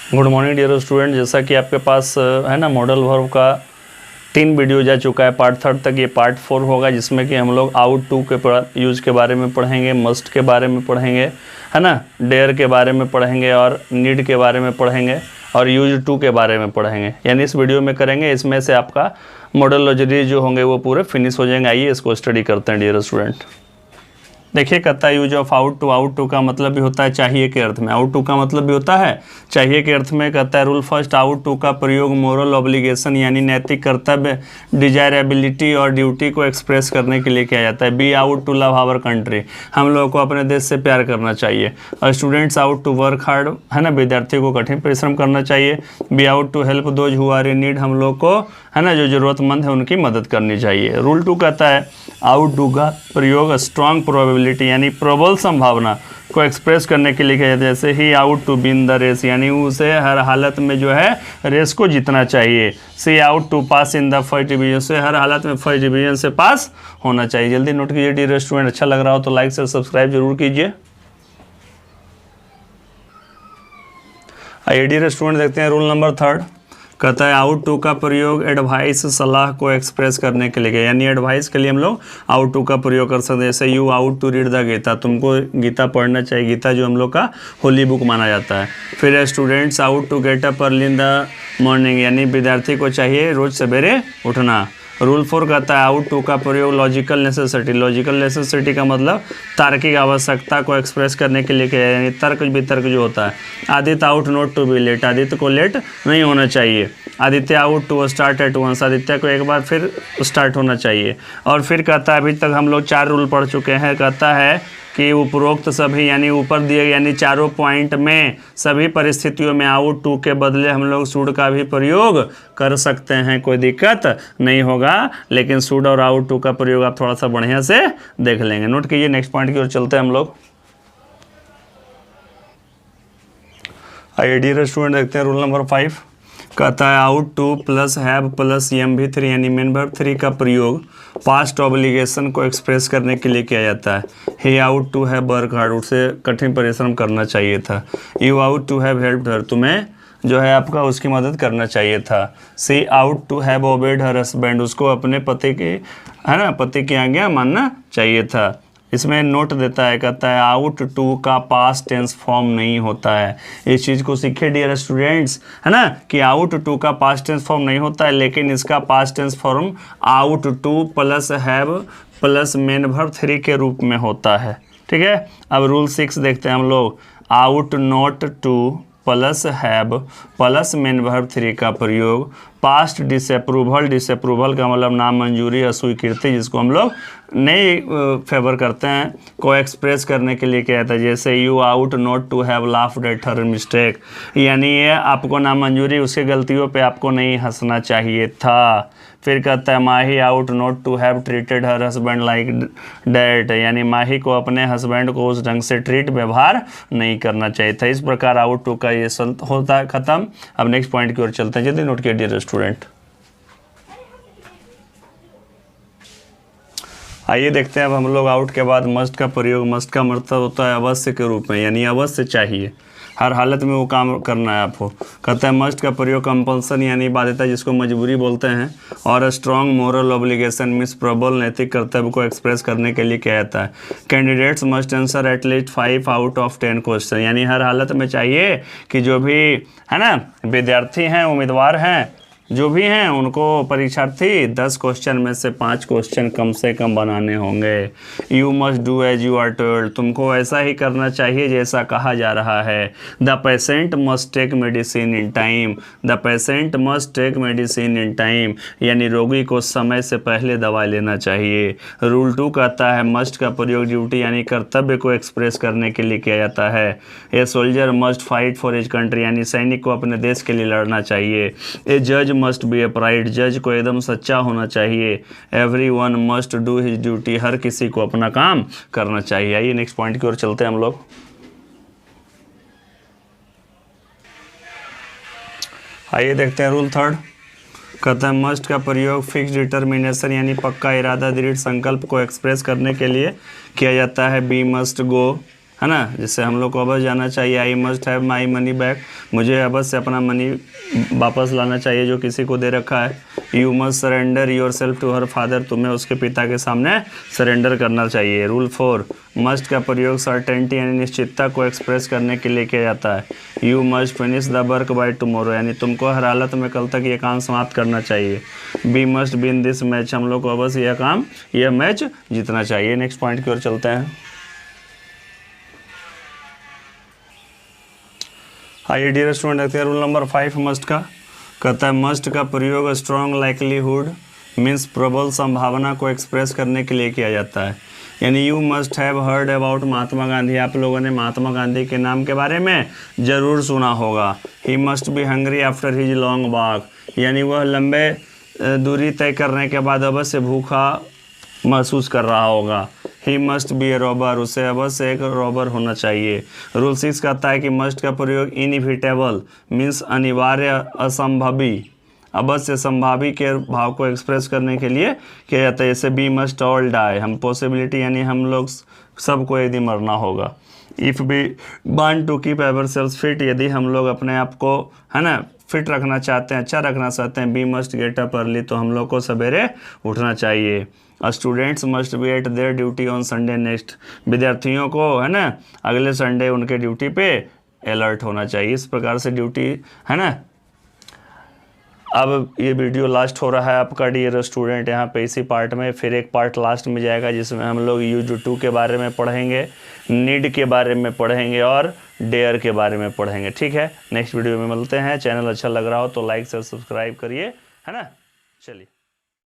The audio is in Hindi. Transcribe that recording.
Good morning dear student. जैसा कि आपके पास है ना मॉडल वर्ब का 3 वीडियो जा चुका है पार्ट 3 तक, ये पार्ट 4 होगा जिसमें कि हम लोग आउट टू के यूज़ के बारे में पढ़ेंगे, मस्ट के बारे में पढ़ेंगे, है ना, डेयर के बारे में पढ़ेंगे और नीड के बारे में पढ़ेंगे और यूज टू के बारे में पढ़ेंगे। यानी इस वीडियो में करेंगे, इसमें से आपका मॉडल जो होंगे वो पूरे फिनिश हो जाएंगे। आइए इसको स्टडी करते हैं डियर स्टूडेंट। देखिए कहता है यूज ऑफ आउट टू का मतलब भी होता है चाहिए के अर्थ में। आउट टू का मतलब भी होता है चाहिए के अर्थ में। कहता है रूल फर्स्ट, आउट टू का प्रयोग मोरल ऑब्लिगेशन यानी नैतिक कर्तव्य, डिजायरेबिलिटी और ड्यूटी को एक्सप्रेस करने के लिए किया जाता है। We ought to love our country, हम लोगों को अपने देश से प्यार करना चाहिए। और students ought to work hard, है ना, विद्यार्थी को कठिन परिश्रम करना चाहिए। We ought to help those who are in need, हम लोग को, है ना, जो ज़रूरतमंद है उनकी मदद करनी चाहिए। रूल 2 कहता है आउट टू का प्रयोग स्ट्रॉन्ग प्रोबेबिलिटी यानी प्रबल संभावना को एक्सप्रेस करने के लिए किया जाता है। जैसे he ought to win the race, यानी उसे हर हालत में जो है रेस को जीतना चाहिए। She ought to pass in the first division, से हर हालत में फर्स्ट डिवीजन से पास होना चाहिए। जल्दी नोट कीजिए डियर स्टूडेंट। अच्छा लग रहा हो तो लाइक से सब्सक्राइब जरूर कीजिए। आइए डियर स्टूडेंट देखते हैं रूल नंबर 3। कहता है आउट टू का प्रयोग एडवाइस, सलाह को एक्सप्रेस करने के लिए किया, यानी एडवाइस के लिए हम लोग आउट टू का प्रयोग कर सकते हैं। जैसे you ought to read the Gita, तुमको गीता पढ़ना चाहिए। गीता जो हम लोग का होली बुक माना जाता है। फिर students ought to get up early in the morning, यानी विद्यार्थी को चाहिए रोज सवेरे उठना। रूल 4 कहता है आउट टू का प्रयोग लॉजिकल नेसेसिटी, लॉजिकल नेसेसिटी का मतलब तार्किक आवश्यकता को एक्सप्रेस करने के लिए किया, यानी तर्क वितर्क जो होता है। Aditya ought not to be late, Aditya को लेट नहीं होना चाहिए। Aditya ought to start at once, Aditya को एक बार फिर स्टार्ट होना चाहिए। और फिर कहता है अभी तक हम लोग 4 रूल पढ़ चुके हैं। कहता है कि उपरोक्त सभी, यानी ऊपर दिए यानी चारों पॉइंट में सभी परिस्थितियों में आउट टू के बदले हम लोग शुड का भी प्रयोग कर सकते हैं, कोई दिक्कत नहीं होगा। लेकिन शुड और आउट टू का प्रयोग आप थोड़ा सा बढ़िया से देख लेंगे। नोट कीजिए, नेक्स्ट पॉइंट की ओर चलते हैं हम लोग। आइए डियर स्टूडेंट देखते हैं रूल नंबर 5। कहता है ought to plus have plus M भी 3 यानी मेन वर्ब 3 का प्रयोग पास्ट ऑब्लिगेशन को एक्सप्रेस करने के लिए किया जाता है। He ought to have work hard, उससे कठिन परिश्रम करना चाहिए था। You ought to have helped her, तुम्हें जो है आपका उसकी मदद करना चाहिए था। She ought to have obeyed her husband, उसको अपने पति की, है ना, पति की आज्ञा मानना चाहिए था। इसमें नोट देता है, कहता है आउट टू का पास्ट टेंस फॉर्म नहीं होता है। इस चीज़ को सीखे डियर स्टूडेंट्स, है ना, कि आउट टू का पास्ट टेंस फॉर्म नहीं होता है, लेकिन इसका past tense form ought to plus have plus main verb 3 के रूप में होता है। ठीक है, अब रूल 6 देखते हैं हम लोग। Out not to plus have plus main verb 3 का प्रयोग पास्ट डिसअप्रूवल, डिसअप्रूवल का मतलब नामंजूरी, अस्वीकृति, जिसको हम लोग नहीं फेवर करते हैं, को एक्सप्रेस करने के लिए किया था। जैसे you ought not to have laughed at her mistake, यानी ये आपको नामंजूरी, उसके गलतियों पे आपको नहीं हंसना चाहिए था। फिर कहता है Mahi ought not to have treated her husband like that, यानी माही को अपने हस्बैंड को उस ढंग से ट्रीट, व्यवहार नहीं करना चाहिए था। इस प्रकार आउट टू का ये होता है खत्म। अब नेक्स्ट पॉइंट की ओर चलते हैं, जल्दी नोट किया डियर स्टूडेंट। आइए देखते हैं अब हम लोग आउट के बाद मस्ट का प्रयोग। मस्ट का मतलब होता है अवश्य के रूप में, यानी अवश्य चाहिए, हर हालत में वो काम करना है आपको। कहता है मस्ट का प्रयोग कंपल्सन यानी बाध्यता, जिसको मजबूरी बोलते हैं, और स्ट्रॉन्ग मोरल ऑब्लिगेशन मीन्स प्रबल नैतिक कर्तव्य को एक्सप्रेस करने के लिए किया जाता है। Candidates must answer at least 5 out of 10 question, यानी हर हालत में चाहिए कि जो भी, है ना, विद्यार्थी हैं, उम्मीदवार हैं, जो भी हैं, उनको परीक्षार्थी 10 क्वेश्चन में से 5 क्वेश्चन कम से कम बनाने होंगे। You must do as you are told, तुमको ऐसा ही करना चाहिए जैसा कहा जा रहा है। The patient must take medicine in time, the patient must take medicine in time, यानी रोगी को समय से पहले दवा लेना चाहिए। रूल 2 कहता है मस्ट का प्रयोग ड्यूटी यानी कर्तव्य को एक्सप्रेस करने के लिए किया जाता है। A soldier must fight for his country, यानी सैनिक को अपने देश के लिए लड़ना चाहिए। ए जज मस्ट बी अपराइट, जज को एकदम सच्चा होना चाहिए। Everyone must do his duty, हर किसी को अपना काम करना चाहिए। आइए नेक्स्ट पॉइंट की ओर चलते हैं हम लोग। आइए देखते हैं रूल 3। कहता है मस्ट का प्रयोग फिक्स डिटर्मिनेशन यानी पक्का इरादा, दृढ़ संकल्प को एक्सप्रेस करने के लिए किया जाता है। बी मस्ट गो, है ना, जिससे हम लोग को अवश्य जाना चाहिए I must have my money back, मुझे अवश्य अपना मनी वापस लाना चाहिए जो किसी को दे रखा है। You must surrender yourself to her father, तुम्हें उसके पिता के सामने सरेंडर करना चाहिए। रूल 4, मस्ट का प्रयोग सर्टेनिटी यानी निश्चितता को एक्सप्रेस करने के लिए किया जाता है। You must finish the work by tomorrow, यानी तुमको हर हालत में कल तक ये काम समाप्त करना चाहिए। We must win this match, हम लोग को अवश्य यह मैच जीतना चाहिए। नेक्स्ट पॉइंट की ओर चलते हैं। आइए डियर स्टूडेंट देखते हैं रूल नंबर 5 मस्ट का। कहता है मस्ट का प्रयोग स्ट्रॉन्ग लाइकलीहुड मीन्स प्रबल संभावना को एक्सप्रेस करने के लिए किया जाता है। यानी you must have heard about Mahatma Gandhi, आप लोगों ने महात्मा गांधी के नाम के बारे में ज़रूर सुना होगा। He must be hungry after his long walk, यानी वह लंबे दूरी तय करने के बाद अवश्य भूखा महसूस कर रहा होगा। He must be A robber, उसे अवश्य एक रॉबर होना चाहिए। रूल 6 कहता है कि मस्ट का प्रयोग इनइविटेबल मीन्स अनिवार्य असंभवी अवश्य संभावी के भाव को एक्सप्रेस करने के लिए किया जाता है। जैसे बी मस्ट ऑल डाई, हम पॉसिबिलिटी यानी हम लोग सबको एक दिन मरना होगा। If we want to keep ourselves fit, यदि हम लोग अपने आप को है ना फिट रखना चाहते हैं, अच्छा रखना चाहते हैं। We must get up early, तो हम लोग को सवेरे उठना चाहिए। Students must be at their duty on Sunday next, विद्यार्थियों को है ना अगले संडे उनके ड्यूटी पे अलर्ट होना चाहिए। इस प्रकार से ड्यूटी है ना। अब ये वीडियो लास्ट हो रहा है आपका डियर स्टूडेंट, यहाँ पे इसी पार्ट में फिर एक पार्ट लास्ट में जाएगा जिसमें हम लोग यूज टू के बारे में पढ़ेंगे, नीड के बारे में पढ़ेंगे और डेयर के बारे में पढ़ेंगे। ठीक है, नेक्स्ट वीडियो में मिलते हैं। चैनल अच्छा लग रहा हो तो लाइक से सब्सक्राइब करिए, है ना। चलिए।